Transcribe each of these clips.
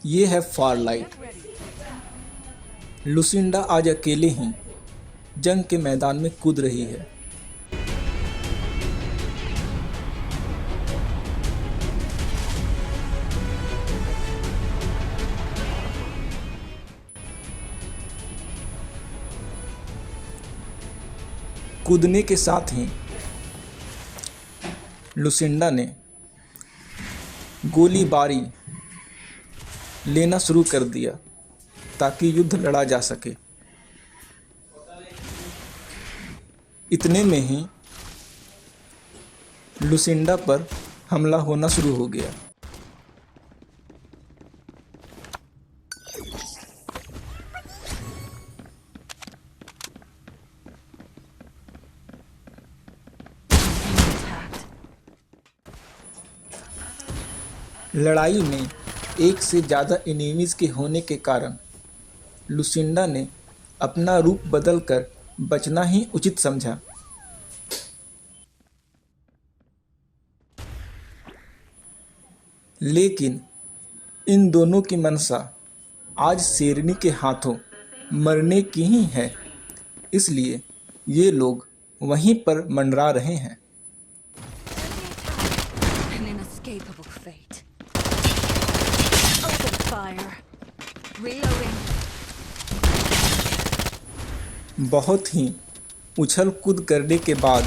ये है Farlight. Lucinda आज अकेले ही जंग के मैदान में कूद रही है। कूदने के साथ ही लुसिंडा ने गोलीबारी लेना शुरू कर दिया ताकि युद्ध लड़ा जा सके। इतने में ही लुसिंडा पर हमला होना शुरू हो गया। लड़ाई में एक से ज़्यादा एनिमीज के होने के कारण लुसिंडा ने अपना रूप बदलकर बचना ही उचित समझा। लेकिन इन दोनों की मंशा आज शेरनी के हाथों मरने की ही है, इसलिए ये लोग वहीं पर मंडरा रहे हैं। बहुत ही उछल कूद करने के बाद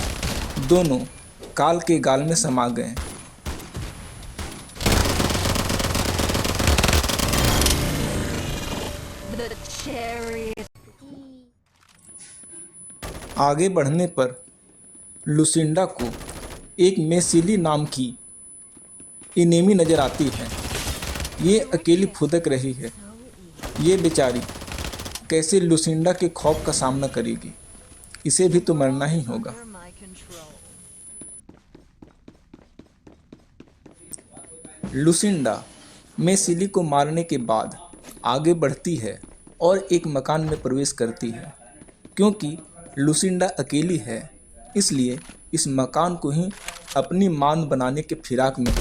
दोनों काल के गाल में समा गए। आगे बढ़ने पर लुसिंडा को एक मेसिली नाम की एनिमी नजर आती है। ये अकेली फुदक रही है। ये बेचारी कैसे लुसिंडा के खौफ का सामना करेगी? इसे भी तो मरना ही होगा। लुसिंडा मेसिली को मारने के बाद आगे बढ़ती है और एक मकान में प्रवेश करती है। क्योंकि लुसिंडा अकेली है, इसलिए इस मकान को ही अपनी मान बनाने के फिराक में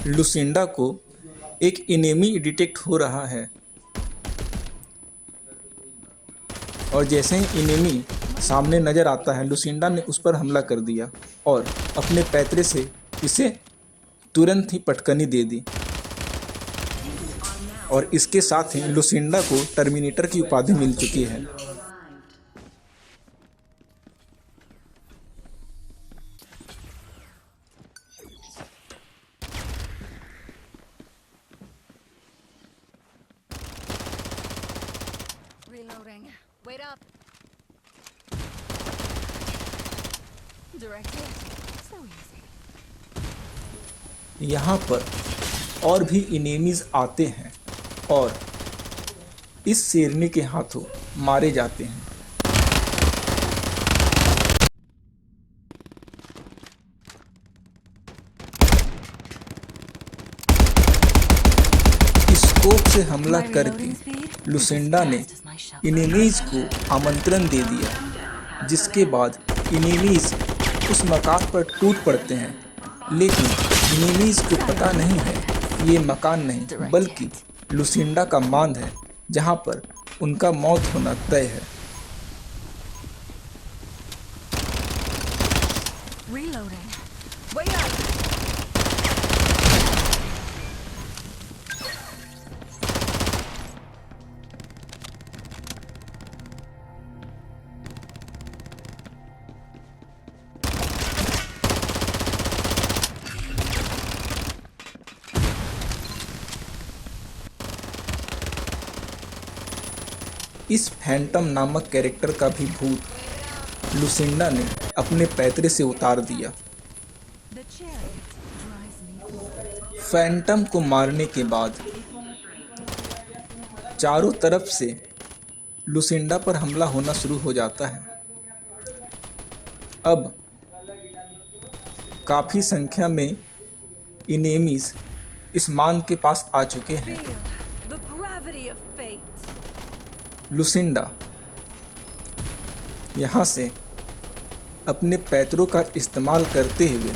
लुसिंडा को एक एनिमी डिटेक्ट हो रहा है। और जैसे ही एनिमी सामने नजर आता है, लुसिंडा ने उस पर हमला कर दिया और अपने पैतरे से इसे तुरंत ही पटकनी दे दी। और इसके साथ ही लुसिंडा को टर्मिनेटर की उपाधि मिल चुकी है। Wait up. Direct hit. So easy. यहाँ पर और भी एनिमीज आते हैं और इस शेरनी के हाथों मारे जाते हैं। स्कोप से हमला करके लुसिंडा ने एनिमीज को आमंत्रण दे दिया, जिसके बाद एनिमीज उस मकान पर टूट पड़ते हैं। लेकिन एनिमीज को पता नहीं है ये मकान नहीं बल्कि लुसिंडा का मांद है, जहां पर उनका मौत होना तय है। इस फैंटम नामक कैरेक्टर का भी भूत लुसिंडा ने अपने पैतरे से उतार दिया। फैंटम को मारने के बाद चारों तरफ से लुसिंडा पर हमला होना शुरू हो जाता है। अब काफ़ी संख्या में एनिमीज इस मान के पास आ चुके हैं। लुसिंडा यहाँ से अपने पैतरों का इस्तेमाल करते हुए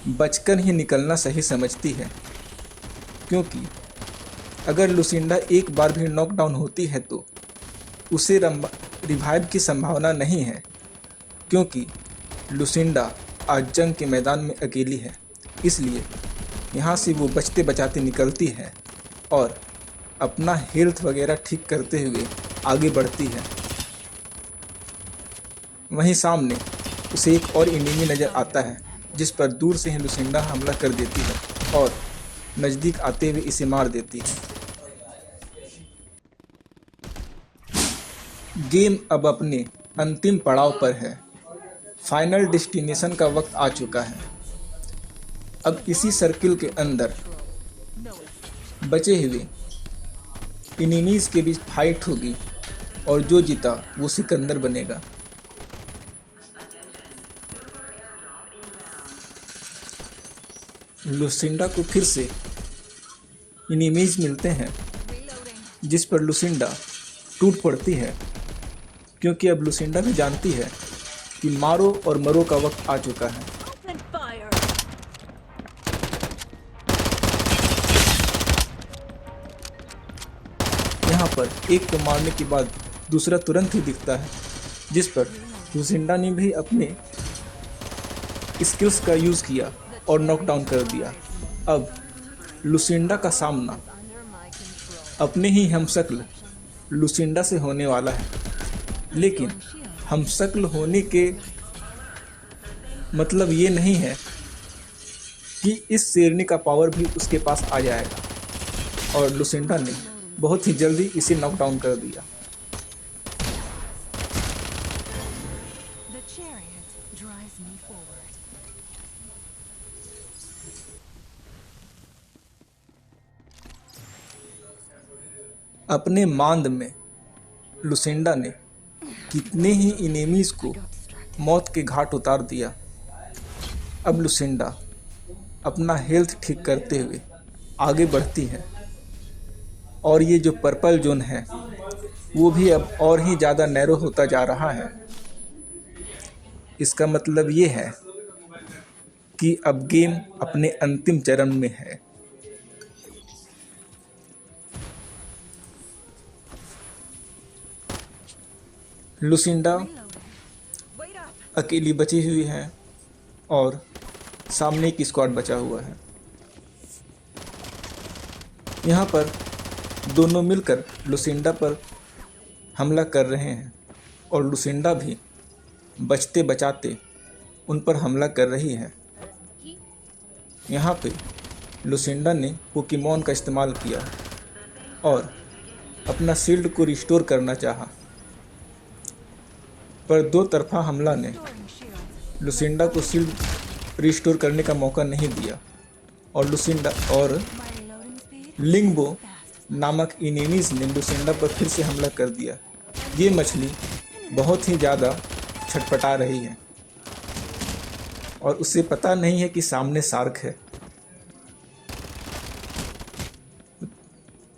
बचकर ही निकलना सही समझती है, क्योंकि अगर लुसिंडा एक बार भी नॉकडाउन होती है तो उसे रिवाइव की संभावना नहीं है, क्योंकि लुसिंडा आज जंग के मैदान में अकेली है। इसलिए यहाँ से वो बचते बचाते निकलती है और अपना हेल्थ वगैरह ठीक करते हुए आगे बढ़ती है। वहीं सामने उसे एक और एनिमी नज़र आता है, जिस पर दूर से ही लुसिंडा हमला कर देती है और नज़दीक आते हुए इसे मार देती है। गेम अब अपने अंतिम पड़ाव पर है। फाइनल डेस्टिनेशन का वक्त आ चुका है। अब इसी सर्किल के अंदर बचे हुए एनिमीज के बीच फाइट होगी और जो जीता वो सिकंदर बनेगा। लुसिंडा को फिर से एनिमीज मिलते हैं, जिस पर लुसिंडा टूट पड़ती है, क्योंकि अब लुसिंडा भी जानती है कि मारो और मरो का वक्त आ चुका है। यहाँ पर एक को मारने के बाद दूसरा तुरंत ही दिखता है, जिस पर लुसिंडा ने भी अपने स्किल्स का यूज़ किया और नॉकडाउन कर दिया। अब लुसिंडा का सामना अपने ही हमशक्ल लुसिंडा से होने वाला है, लेकिन हमशक्ल होने के मतलब ये नहीं है कि इस शेरनी का पावर भी उसके पास आ जाएगा, और लुसिंडा ने बहुत ही जल्दी इसे नॉकडाउन कर दिया। अपने मांद में लुसिंडा ने कितने ही एनिमीज को मौत के घाट उतार दिया। अब लुसिंडा अपना हेल्थ ठीक करते हुए आगे बढ़ती है, और ये जो पर्पल जोन है वो भी अब और ही ज़्यादा नैरो होता जा रहा है। इसका मतलब ये है कि अब गेम अपने अंतिम चरण में है। लुसिंडा अकेली बची हुई है और सामने एक स्क्वाड बचा हुआ है। यहाँ पर दोनों मिलकर लुसिंडा पर हमला कर रहे हैं, और लुसिंडा भी बचते बचाते उन पर हमला कर रही है। यहाँ पे लुसिंडा ने पोकेमॉन का इस्तेमाल किया और अपना शील्ड को रिस्टोर करना चाहा, पर दो तरफा हमला ने लुसिंडा को शील्ड रिस्टोर करने का मौका नहीं दिया, और लुसिंडा और लिंगबो नामक एनिमीज ने लुसिंडा पर फिर से हमला कर दिया। ये मछली बहुत ही ज़्यादा छटपटा रही है और उसे पता नहीं है कि सामने शार्क है,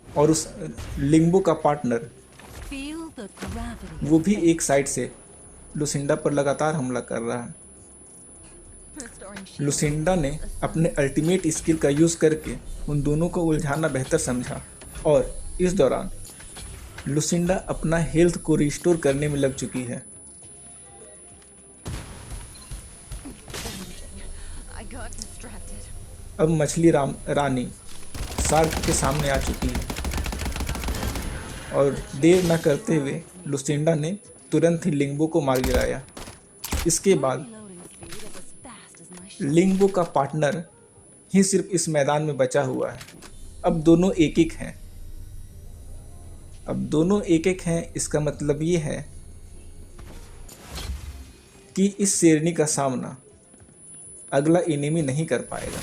और उस लिंगबो का पार्टनर वो भी एक साइड से लुसिंडा पर लगातार हमला कर रहा है। लुसिंडा ने अपने अल्टीमेट स्किल का यूज़ करके उन दोनों को उलझाना बेहतर समझा, और इस दौरान लुसिंडा अपना हेल्थ को रिस्टोर करने में लग चुकी है। अब मछली रानी शार्क के सामने आ चुकी है, और देर न करते हुए लुसिंडा ने तुरंत ही लिंगबो को मार गिराया। इसके बाद लिंगबो का पार्टनर ही सिर्फ इस मैदान में बचा हुआ है। अब दोनों एक एक हैं। इसका मतलब ये है कि इस शेरनी का सामना अगला एनिमी नहीं कर पाएगा।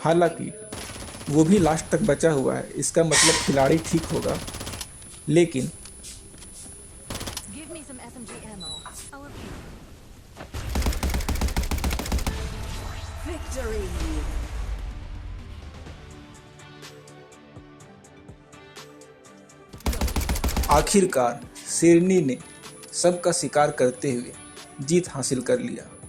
हालांकि वो भी लास्ट तक बचा हुआ है, इसका मतलब खिलाड़ी ठीक होगा, लेकिन आखिरकार शेरनी ने सबका शिकार करते हुए जीत हासिल कर लिया।